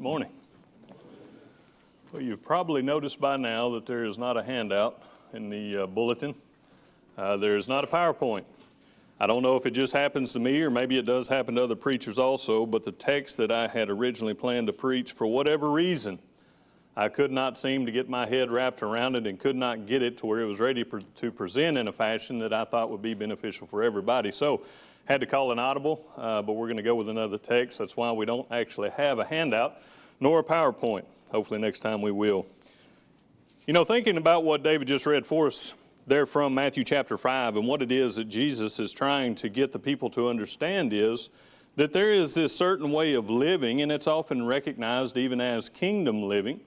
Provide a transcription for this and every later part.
morning. Well, you've probably noticed by now that there is not a handout in the bulletin. There is not a PowerPoint. I don't know if it just happens to me or maybe it does happen to other preachers also, but the text that I had originally planned to preach, for whatever reason, I could not seem to get my head wrapped around it and could not get it to where it was ready to present in a fashion that I thought would be beneficial for everybody. So had to call an audible, but we're going to go with another text. That's why we don't actually have a handout nor a PowerPoint. Hopefully next time we will. You know, thinking about what David just read for us there from Matthew chapter 5 and what it is that Jesus is trying to get the people to understand is that there is this certain way of living, and it's often recognized even as kingdom living.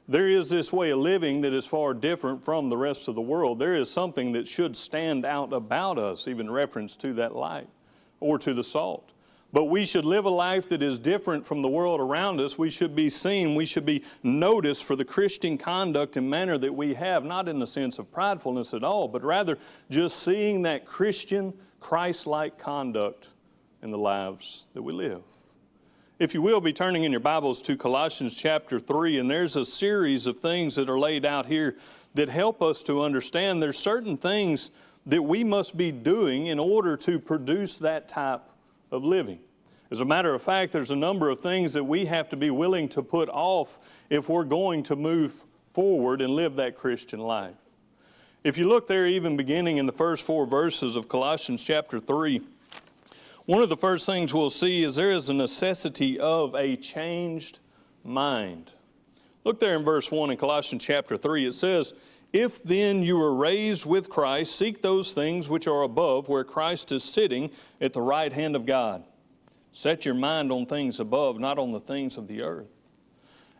There is this way of living that is far different from the rest of the world. There is something that should stand out about us, even reference to that light or to the salt. But we should live a life that is different from the world around us. We should be seen, we should be noticed for the Christian conduct and manner that we have, not in the sense of pridefulness at all, but rather just seeing that Christian, Christ-like conduct in the lives that we live. If you will, be turning in your Bibles to Colossians chapter 3, and there's a series of things that are laid out here that help us to understand there's certain things that we must be doing in order to produce that type of living. As a matter of fact, there's a number of things that we have to be willing to put off if we're going to move forward and live that Christian life. If you look there, even beginning in the first 4 verses of Colossians chapter 3, one of the first things we'll see is there is a necessity of a changed mind. Look there in verse 1 in Colossians chapter 3. It says, "If then you were raised with Christ, seek those things which are above, where Christ is sitting at the right hand of God. Set your mind on things above, not on the things of the earth."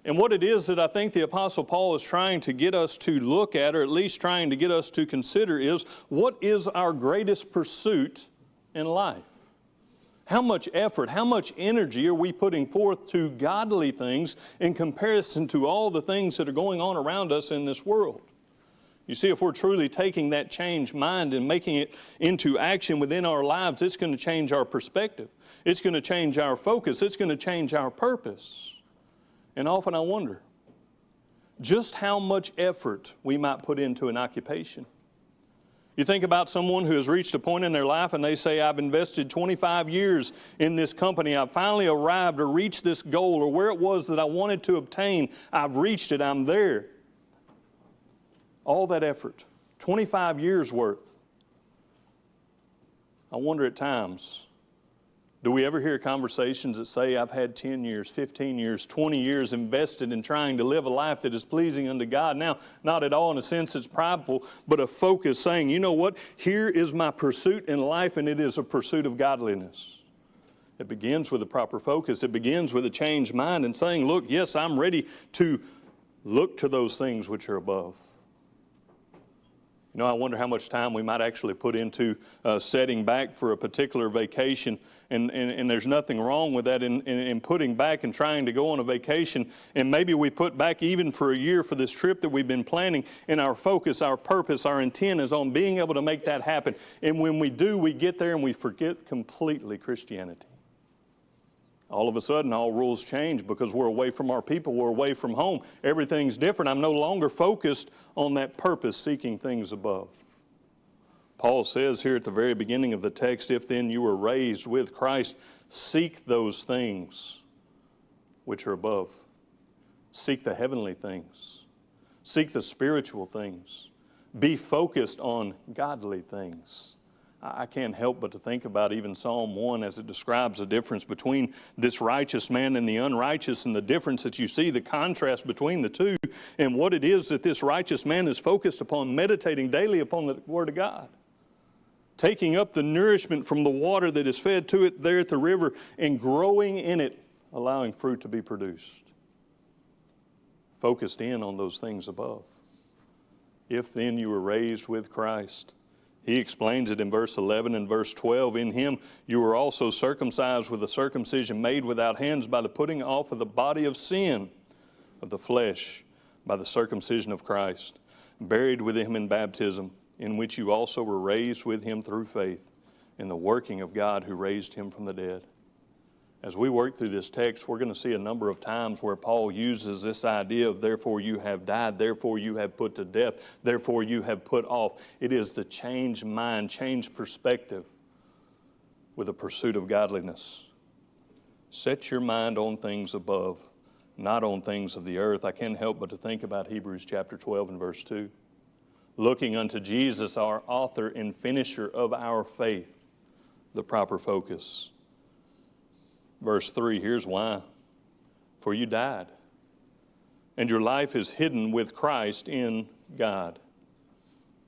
And what it is that I think the Apostle Paul is trying to get us to look at, or at least trying to get us to consider, is what is our greatest pursuit in life? How much effort, how much energy are we putting forth to godly things in comparison to all the things that are going on around us in this world? You see, if we're truly taking that changed mind and making it into action within our lives, it's going to change our perspective. It's going to change our focus. It's going to change our purpose. And often I wonder just how much effort we might put into an occupation. You think about someone who has reached a point in their life and they say, I've invested 25 years in this company. I've finally arrived or reached this goal, or where it was that I wanted to obtain. I've reached it. I'm there. All that effort, 25 years worth. I wonder at times, do we ever hear conversations that say, I've had 10 years, 15 years, 20 years invested in trying to live a life that is pleasing unto God? Now, not at all in a sense it's prideful, but a focus saying, you know what, here is my pursuit in life, and it is a pursuit of godliness. It begins with a proper focus. It begins with a changed mind and saying, look, yes, I'm ready to look to those things which are above. You know, I wonder how much time we might actually put into setting back for a particular vacation, and there's nothing wrong with that in putting back and trying to go on a vacation, and maybe we put back even for a year for this trip that we've been planning, and our focus, our purpose, our intent is on being able to make that happen. And when we do, we get there and we forget completely Christianity. All of a sudden, all rules change because we're away from our people, we're away from home. Everything's different. I'm no longer focused on that purpose, seeking things above. Paul says here at the very beginning of the text, if then you were raised with Christ, seek those things which are above. Seek the heavenly things. Seek the spiritual things. Be focused on godly things. I can't help but to think about even Psalm 1 as it describes the difference between this righteous man and the unrighteous, and the difference that you see, the contrast between the two, and what it is that this righteous man is focused upon, meditating daily upon the Word of God, taking up the nourishment from the water that is fed to it there at the river and growing in it, allowing fruit to be produced. Focused in on those things above. If then you were raised with Christ. He explains it in verse 11 and verse 12. In him you were also circumcised with a circumcision made without hands by the putting off of the body of sin of the flesh by the circumcision of Christ, buried with him in baptism, in which you also were raised with him through faith in the working of God who raised him from the dead. As we work through this text, we're going to see a number of times where Paul uses this idea of therefore you have died, therefore you have put to death, therefore you have put off. It is the changed mind, changed perspective with a pursuit of godliness. Set your mind on things above, not on things of the earth. I can't help but to think about Hebrews chapter 12 and verse 2. Looking unto Jesus, our author and finisher of our faith, the proper focus. Verse 3, here's why. For you died, and your life is hidden with Christ in God.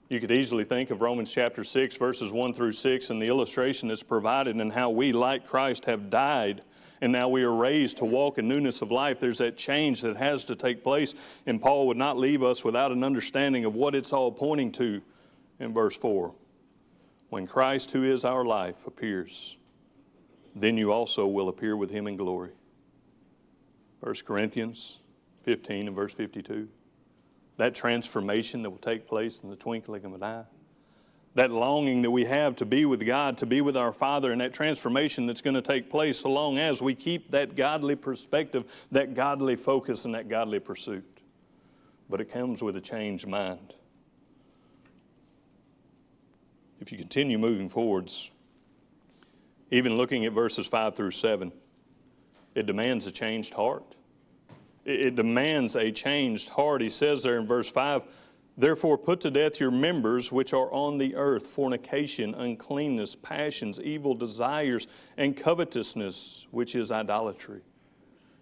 You could easily think of Romans chapter 6, verses 1 through 6, and the illustration that's provided and how we, like Christ, have died, and now we are raised to walk in newness of life. There's that change that has to take place, and Paul would not leave us without an understanding of what it's all pointing to in verse 4. When Christ, who is our life, appears, then you also will appear with him in glory. 1 Corinthians 15 and verse 52. That transformation that will take place in the twinkling of an eye. That longing that we have to be with God, to be with our Father, and that transformation that's going to take place so long as we keep that godly perspective, that godly focus, and that godly pursuit. But it comes with a changed mind. If you continue moving forwards, even looking at verses 5 through 7, it demands a changed heart. It demands a changed heart. He says there in verse 5, therefore put to death your members which are on the earth, fornication, uncleanness, passions, evil desires, and covetousness, which is idolatry.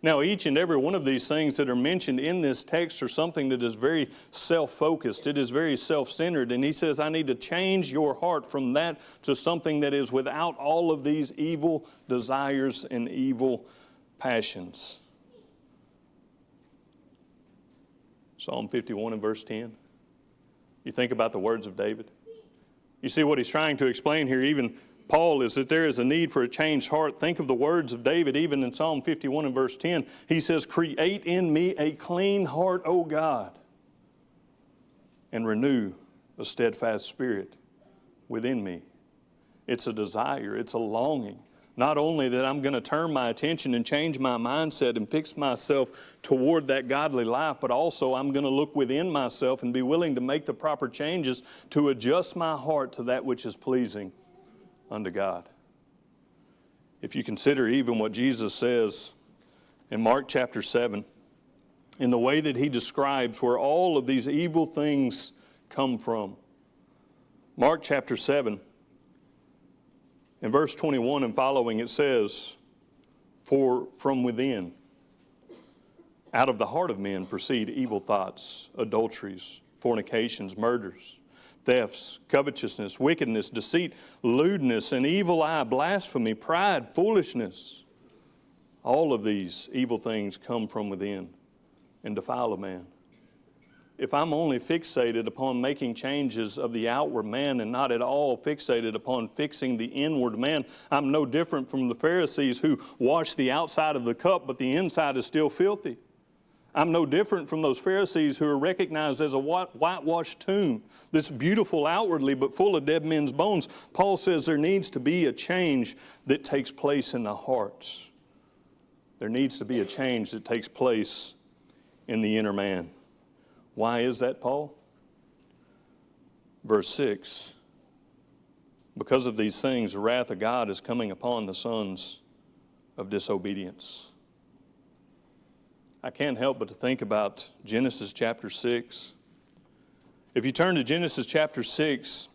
Now, each and every one of these things that are mentioned in this text are something that is very self-focused. It is very self-centered. And he says, I need to change your heart from that to something that is without all of these evil desires and evil passions. Psalm 51 and verse 10. You think about the words of David. You see what he's trying to explain here, even Paul, is that there is a need for a changed heart. Think of the words of David, even in Psalm 51 and verse 10. He says, create in me a clean heart, O God, and renew a steadfast spirit within me. It's a desire, it's a longing. Not only that I'm going to turn my attention and change my mindset and fix myself toward that godly life, but also I'm going to look within myself and be willing to make the proper changes to adjust my heart to that which is pleasing unto God. If you consider even what Jesus says in Mark chapter 7, in the way that he describes where all of these evil things come from. Mark chapter 7, in verse 21 and following, it says, for from within, out of the heart of men proceed evil thoughts, adulteries, fornications, murders, thefts, covetousness, wickedness, deceit, lewdness, an evil eye, blasphemy, pride, foolishness. All of these evil things come from within and defile a man. If I'm only fixated upon making changes of the outward man and not at all fixated upon fixing the inward man, I'm no different from the Pharisees who wash the outside of the cup, but the inside is still filthy. I'm no different from those Pharisees who are recognized as a whitewashed tomb that's beautiful outwardly but full of dead men's bones. Paul says there needs to be a change that takes place in the hearts. There needs to be a change that takes place in the inner man. Why is that, Paul? Verse 6, because of these things, the wrath of God is coming upon the sons of disobedience. I can't help but to think about Genesis chapter 6. If you turn to Genesis chapter 6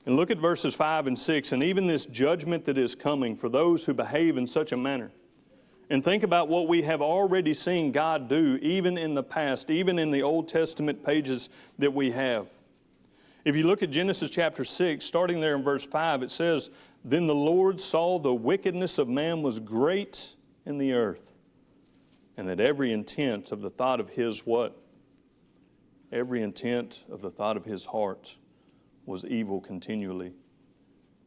and look at verses 5 and 6, and even this judgment that is coming for those who behave in such a manner, and think about what we have already seen God do, even in the past, even in the Old Testament pages that we have. If you look at Genesis chapter 6, starting there in verse 5, it says, then the Lord saw the wickedness of man was great in the earth, and that every intent of the thought of his what? Every intent of the thought of his heart was evil continually.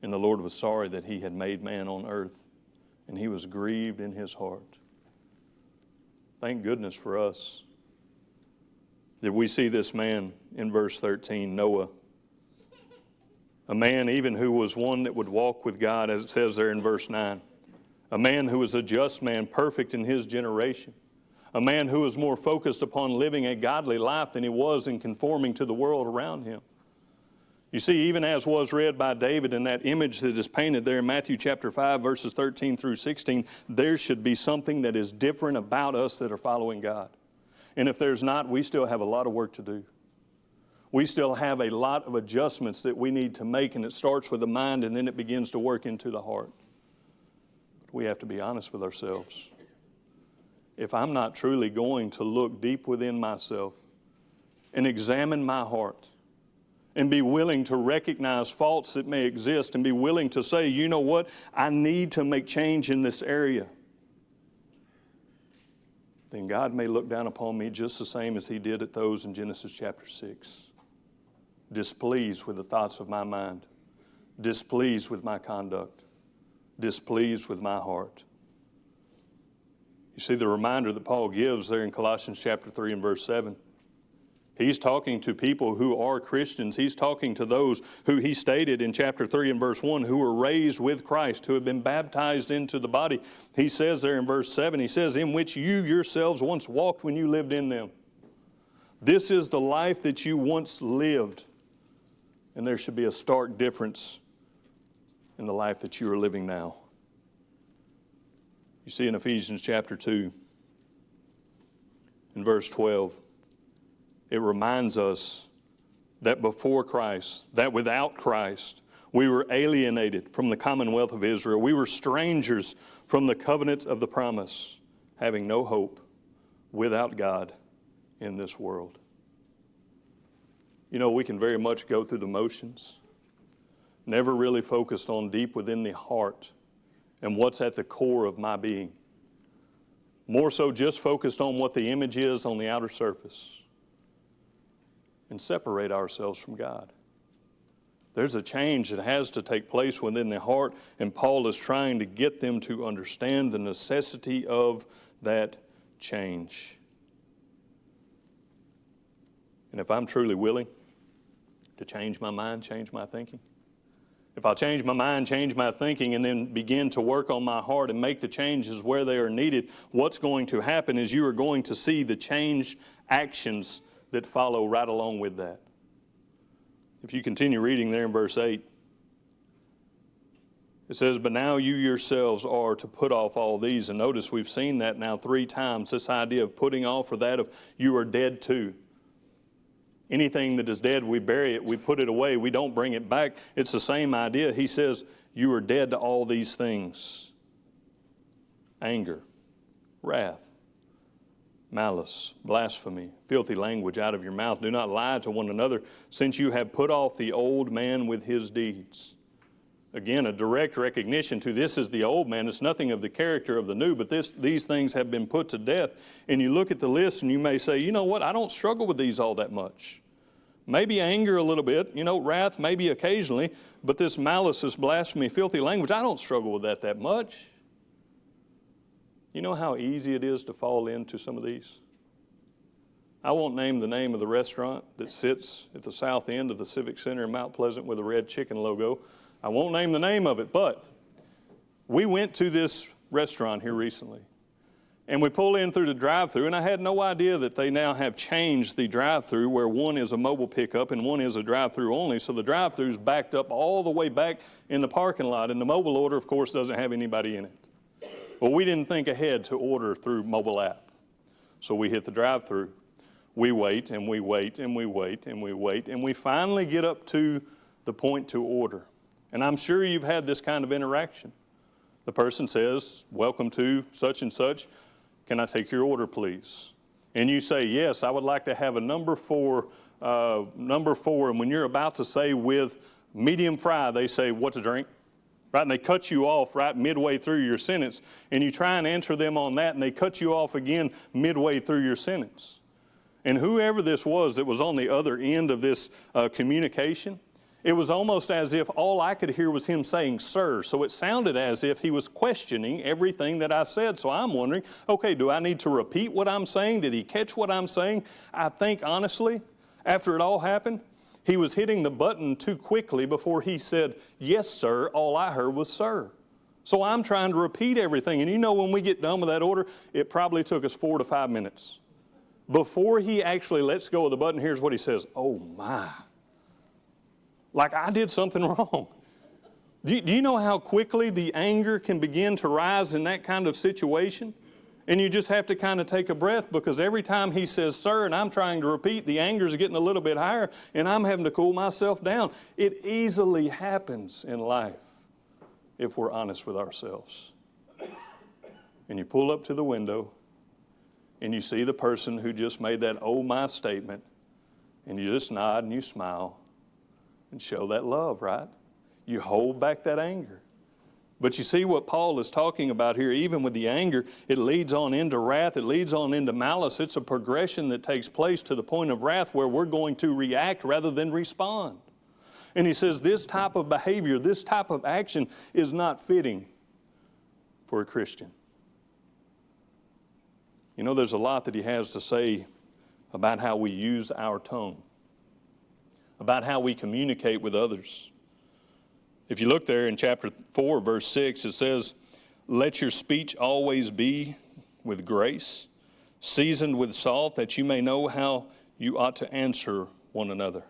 And the Lord was sorry that he had made man on earth, and he was grieved in his heart. Thank goodness for us that we see this man in verse 13, Noah. A man even who was one that would walk with God, as it says there in verse 9. a man who was a just man, perfect in his generation, a man who was more focused upon living a godly life than he was in conforming to the world around him. You see, even as was read by David in that image that is painted there in Matthew chapter 5, verses 13 through 16, there should be something that is different about us that are following God. And if there's not, we still have a lot of work to do. We still have a lot of adjustments that we need to make, and it starts with the mind and then it begins to work into the heart. But we have to be honest with ourselves. If I'm not truly going to look deep within myself and examine my heart, and be willing to recognize faults that may exist, and be willing to say, you know what, I need to make change in this area, then God may look down upon me just the same as He did at those in Genesis chapter 6. Displeased with the thoughts of my mind, displeased with my conduct, displeased with my heart. You see the reminder that Paul gives there in Colossians chapter 3 and verse 7. He's talking to people who are Christians. He's talking to those who he stated in chapter 3 and verse 1, who were raised with Christ, who have been baptized into the body. He says there in verse 7, he says, in which you yourselves once walked when you lived in them. This is the life that you once lived. And there should be a stark difference in the life that you are living now. You see in Ephesians chapter 2, in verse 12, it reminds us that before Christ, that without Christ, we were alienated from the commonwealth of Israel. We were strangers from the covenant of the promise, having no hope, without God in this world. You know, we can very much go through the motions, never really focused on deep within the heart and what's at the core of my being. More so just focused on what the image is on the outer surface, and separate ourselves from God. There's a change that has to take place within the heart, and Paul is trying to get them to understand the necessity of that change. And if I'm truly willing to change my mind, change my thinking, if I change my mind, change my thinking, and then begin to work on my heart and make the changes where they are needed, what's going to happen is you are going to see the change actions that follow right along with that. If you continue reading there in verse 8, it says, but now you yourselves are to put off all these. And notice we've seen that now 3 times, this idea of putting off, or that of you are dead to. Anything that is dead, we bury it, we put it away, we don't bring it back. It's the same idea. He says, you are dead to all these things. Anger, wrath, malice, blasphemy, filthy language out of your mouth. Do not lie to one another, since you have put off the old man with his deeds. Again, a direct recognition to this is the old man. It's nothing of the character of the new, but these things have been put to death. And you look at the list and you may say, you know what, I don't struggle with these all that much. Maybe anger a little bit, wrath maybe occasionally, but this malice, this blasphemy, filthy language, I don't struggle with that much. You know how easy it is to fall into some of these? I won't name the name of the restaurant that sits at the south end of the Civic Center in Mount Pleasant with a red chicken logo. I won't name the name of it, but we went to this restaurant here recently. And we pull in through the drive-thru, and I had no idea that they now have changed the drive-thru where one is a mobile pickup and one is a drive-thru only. So the drive-thru's backed up all the way back in the parking lot, and the mobile order, of course, doesn't have anybody in it. Well, we didn't think ahead to order through mobile app. So we hit the drive-thru. We wait, and we wait, and we wait, and we wait, and we finally get up to the point to order. And I'm sure you've had this kind of interaction. The person says, welcome to such and such. Can I take your order, please? And you say, yes, I would like to have a number 4. And when you're about to say with medium fry, they say, what's a drink? Right? And they cut you off right midway through your sentence. And you try and answer them on that, and they cut you off again midway through your sentence. And whoever this was that was on the other end of this communication, it was almost as if all I could hear was him saying, sir. So it sounded as if he was questioning everything that I said. So I'm wondering, okay, do I need to repeat what I'm saying? Did he catch what I'm saying? I think, honestly, after it all happened, he was hitting the button too quickly before he said, yes, sir. All I heard was, sir. So I'm trying to repeat everything. And you know, when we get done with that order, it probably took us 4 to 5 minutes. Before he actually lets go of the button, here's what he says, oh my. Like I did something wrong. Do you know how quickly the anger can begin to rise in that kind of situation? And you just have to kind of take a breath, because every time he says, sir, and I'm trying to repeat, the anger's getting a little bit higher and I'm having to cool myself down. It easily happens in life if we're honest with ourselves. And you pull up to the window and you see the person who just made that oh my statement, and you just nod and you smile and show that love, right? You hold back that anger. But you see what Paul is talking about here, even with the anger, it leads on into wrath, it leads on into malice. It's a progression that takes place to the point of wrath where we're going to react rather than respond. And he says this type of behavior, this type of action is not fitting for a Christian. You know, there's a lot that he has to say about how we use our tongue, about how we communicate with others. If you look there in chapter 4, verse 6, it says, let your speech always be with grace, seasoned with salt, that you may know how you ought to answer one another.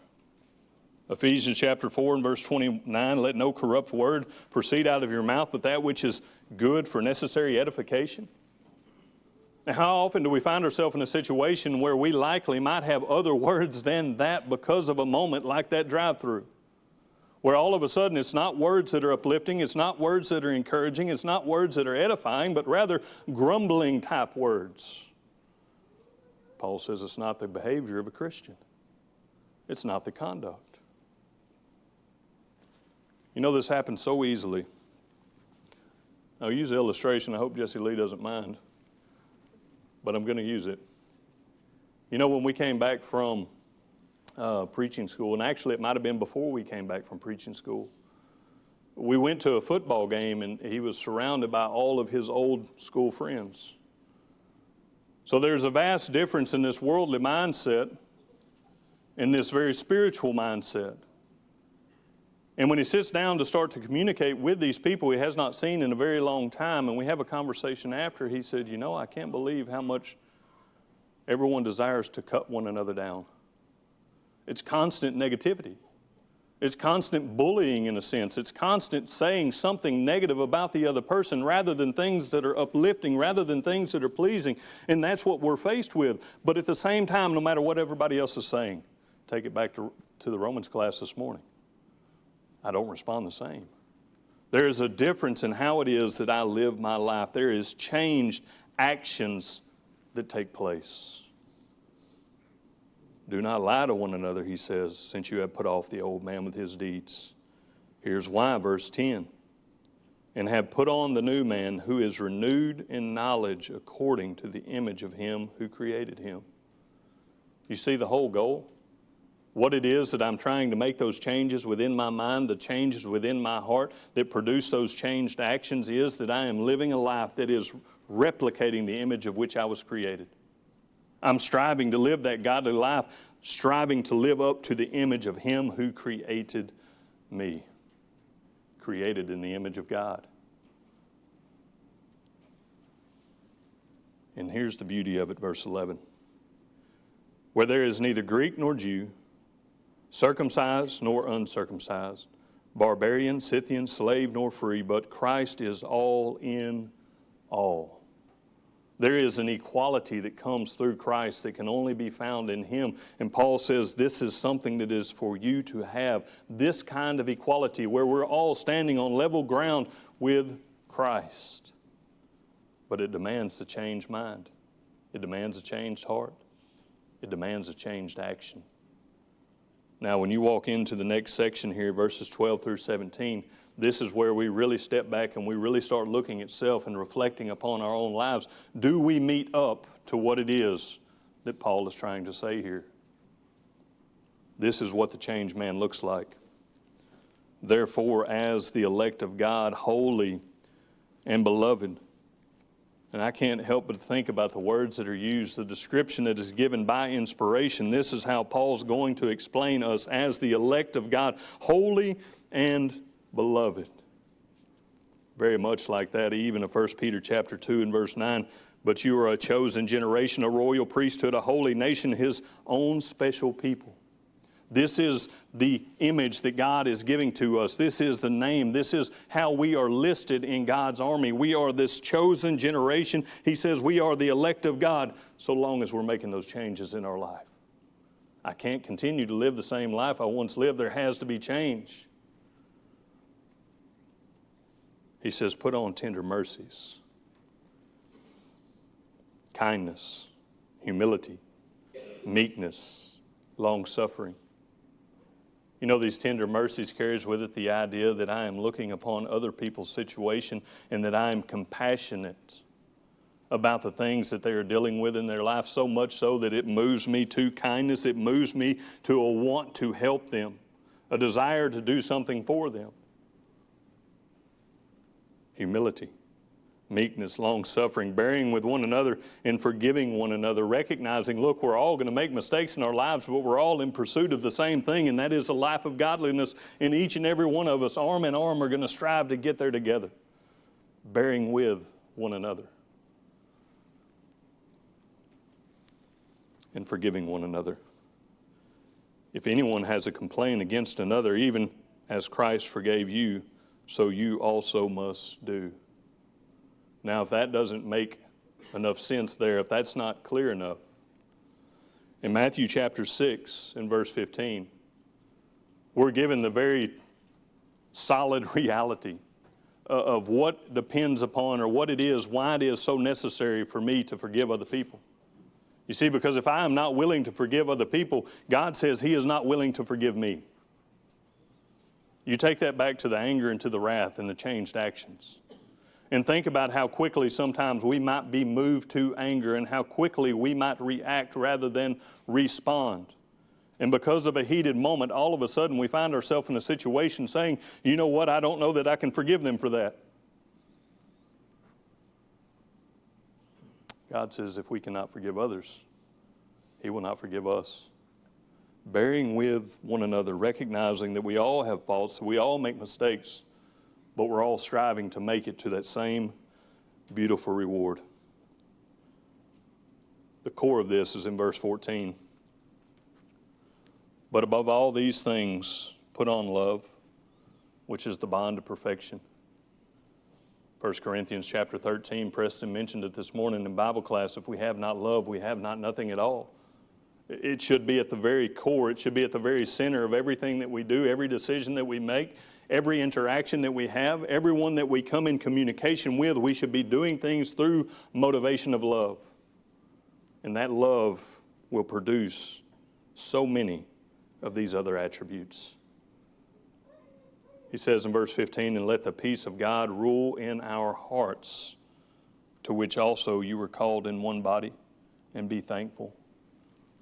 Ephesians chapter 4 and verse 29, let no corrupt word proceed out of your mouth, but that which is good for necessary edification. Now, how often do we find ourselves in a situation where we likely might have other words than that because of a moment like that drive-through? Where all of a sudden it's not words that are uplifting, it's not words that are encouraging, it's not words that are edifying, but rather grumbling type words. Paul says it's not the behavior of a Christian. It's not the conduct. You know, this happens so easily. I'll use the illustration. I hope Jesse Lee doesn't mind, but I'm going to use it. You know, when we came back from preaching school, and actually it might have been before we came back from preaching school, we went to a football game and he was surrounded by all of his old school friends. So there's a vast difference in this worldly mindset and this very spiritual mindset. And when he sits down to start to communicate with these people he has not seen in a very long time, and we have a conversation after, he said, you know, I can't believe how much everyone desires to cut one another down. It's constant negativity. It's constant bullying in a sense. It's constant saying something negative about the other person rather than things that are uplifting, rather than things that are pleasing. And that's what we're faced with. But at the same time, no matter what everybody else is saying, take it back to the Romans class this morning, I don't respond the same. There is a difference in how it is that I live my life. There is changed actions that take place. Do not lie to one another, he says, since you have put off the old man with his deeds. Here's why, verse 10. And have put on the new man, who is renewed in knowledge according to the image of him who created him. You see the whole goal? What it is that I'm trying to make those changes within my mind, the changes within my heart that produce those changed actions, is that I am living a life that is replicating the image of which I was created. I'm striving to live that godly life, striving to live up to the image of him who created me, created in the image of God. And here's the beauty of it, verse 11. Where there is neither Greek nor Jew, circumcised nor uncircumcised, barbarian, Scythian, slave nor free, but Christ is all in all. There is an equality that comes through Christ that can only be found in him. And Paul says this is something that is for you to have, this kind of equality where we're all standing on level ground with Christ. But it demands a changed mind. It demands a changed heart. It demands a changed action. Now, when you walk into the next section here, verses 12 through 17, this is where we really step back and we really start looking at self and reflecting upon our own lives. Do we meet up to what it is that Paul is trying to say here? This is what the changed man looks like. Therefore, as the elect of God, holy and beloved. And I can't help but think about the words that are used, the description that is given by inspiration. This is how Paul's going to explain us as the elect of God, holy and beloved. very much like that, even of 1 Peter chapter 2 and verse 9. But you are a chosen generation, a royal priesthood, a holy nation, His own special people. This is the image that God is giving to us. This is the name. This is how we are listed in God's army. We are this chosen generation. He says we are the elect of God so long as we're making those changes in our life. I can't continue to live the same life I once lived. There has to be change. He says, put on tender mercies, kindness, humility, meekness, long-suffering. You know, these tender mercies carries with it the idea that I am looking upon other people's situation and that I am compassionate about the things that they are dealing with in their life, so much so that it moves me to kindness. It moves me to a want to help them, a desire to do something for them. Humility, meekness, long-suffering, bearing with one another and forgiving one another, recognizing, look, we're all going to make mistakes in our lives, but we're all in pursuit of the same thing, and that is a life of godliness. And each and every one of us, arm in arm, are going to strive to get there together, bearing with one another and forgiving one another. If anyone has a complaint against another, even as Christ forgave you, so you also must do. Now, if that doesn't make enough sense there, if that's not clear enough, in Matthew chapter 6 and verse 15, we're given the very solid reality of what depends upon, or what it is, why it is so necessary for me to forgive other people. You see, because if I am not willing to forgive other people, God says He is not willing to forgive me. You take that back to the anger and to the wrath and the changed actions. And think about how quickly sometimes we might be moved to anger and how quickly we might react rather than respond. And because of a heated moment, all of a sudden we find ourselves in a situation saying, you know what, I don't know that I can forgive them for that. God says if we cannot forgive others, He will not forgive us. Bearing with one another, recognizing that we all have faults, we all make mistakes, but we're all striving to make it to that same beautiful reward. The core of this is in verse 14. But above all these things, put on love, which is the bond of perfection. 1 Corinthians chapter 13, Preston mentioned it this morning in Bible class. If we have not love, we have not nothing at all. It should be at the very core. It should be at the very center of everything that we do, every decision that we make, every interaction that we have, everyone that we come in communication with. We should be doing things through motivation of love. And that love will produce so many of these other attributes. He says in verse 15, and let the peace of God rule in our hearts, to which also you were called in one body, and be thankful.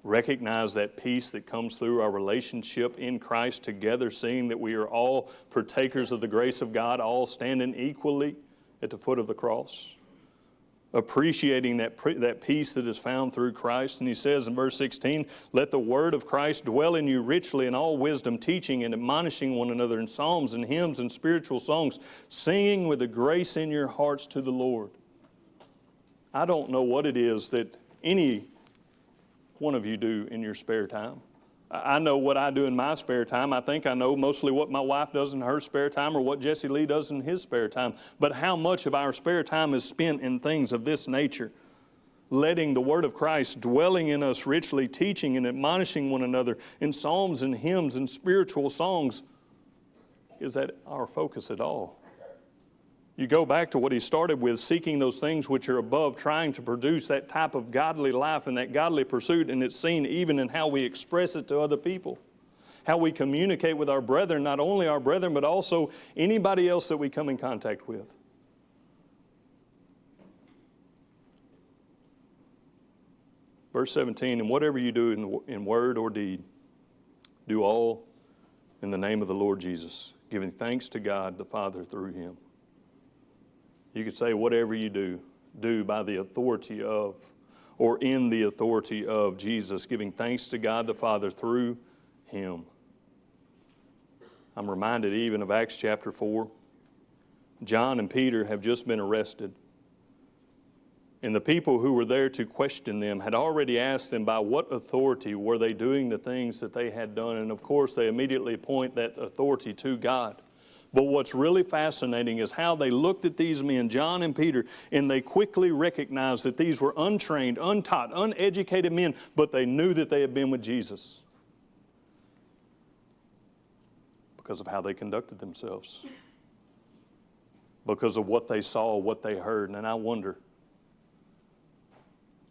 Recognize that peace that comes through our relationship in Christ together, seeing that we are all partakers of the grace of God, all standing equally at the foot of the cross. Appreciating that peace that is found through Christ. And he says in verse 16, let the word of Christ dwell in you richly in all wisdom, teaching and admonishing one another in psalms and hymns and spiritual songs, singing with a grace in your hearts to the Lord. I don't know what it is that any one of you do in your spare time. I know what I do in my spare time. I think I know mostly what my wife does in her spare time or what Jesse Lee does in his spare time. But how much of our spare time is spent in things of this nature? Letting the word of Christ dwelling in us richly, teaching and admonishing one another in psalms and hymns and spiritual songs. Is that our focus at all? You go back to what he started with, seeking those things which are above, trying to produce that type of godly life and that godly pursuit, and it's seen even in how we express it to other people. How we communicate with our brethren, not only our brethren, but also anybody else that we come in contact with. Verse 17, and whatever you do in word or deed, do all in the name of the Lord Jesus, giving thanks to God the Father through Him. You could say whatever you do by the authority of, or in the authority of Jesus, giving thanks to God the Father through Him. I'm reminded even of Acts chapter 4, John and Peter have just been arrested. And the people who were there to question them had already asked them by what authority were they doing the things that they had done. And of course, they immediately point that authority to God. But what's really fascinating is how they looked at these men, John and Peter, and they quickly recognized that these were untrained, untaught, uneducated men, but they knew that they had been with Jesus because of how they conducted themselves, because of what they saw, what they heard. And I wonder,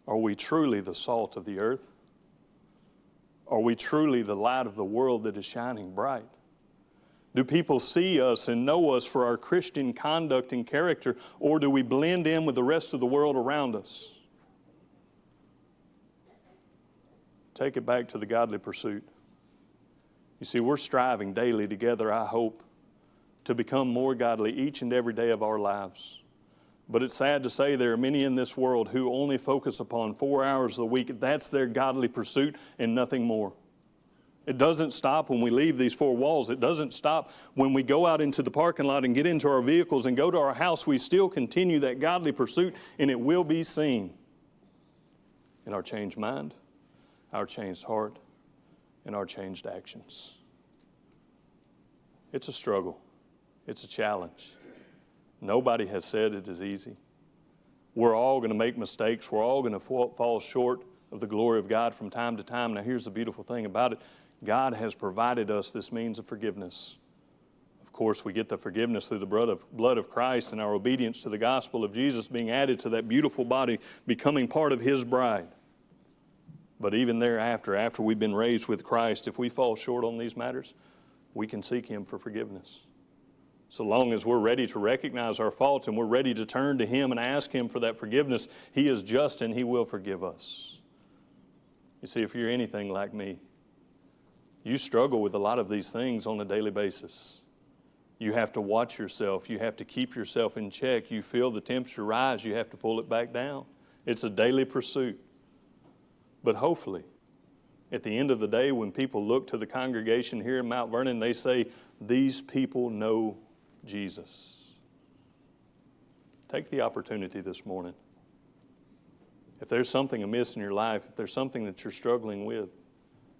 are we truly the salt of the earth? Are we truly the light of the world that is shining bright? Do people see us and know us for our Christian conduct and character, or do we blend in with the rest of the world around us? Take it back to the godly pursuit. You see, we're striving daily together, I hope, to become more godly each and every day of our lives. But it's sad to say there are many in this world who only focus upon 4 hours a week. That's their godly pursuit and nothing more. It doesn't stop when we leave these four walls. It doesn't stop when we go out into the parking lot and get into our vehicles and go to our house. We still continue that godly pursuit, and it will be seen in our changed mind, our changed heart, and our changed actions. It's a struggle. It's a challenge. Nobody has said it is easy. We're all going to make mistakes. We're all going to fall short of the glory of God from time to time. Now, here's the beautiful thing about it. God has provided us this means of forgiveness. Of course, we get the forgiveness through the blood of Christ and our obedience to the gospel of Jesus being added to that beautiful body, becoming part of His bride. But even thereafter, after we've been raised with Christ, if we fall short on these matters, we can seek Him for forgiveness. So long as we're ready to recognize our faults and we're ready to turn to Him and ask Him for that forgiveness, He is just and He will forgive us. You see, if you're anything like me, you struggle with a lot of these things on a daily basis. You have to watch yourself. You have to keep yourself in check. You feel the temperature rise. You have to pull it back down. It's a daily pursuit. But hopefully, at the end of the day, when people look to the congregation here in Mount Vernon, they say, these people know Jesus. Take the opportunity this morning. If there's something amiss in your life, if there's something that you're struggling with,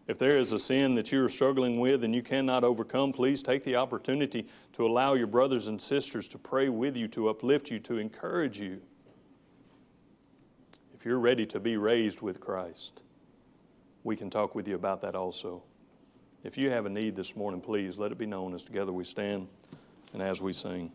if there is a sin that you're struggling with and you cannot overcome, please take the opportunity to allow your brothers and sisters to pray with you, to uplift you, to encourage you. If you're ready to be raised with Christ, we can talk with you about that also. If you have a need this morning, please let it be known as together we stand and as we sing.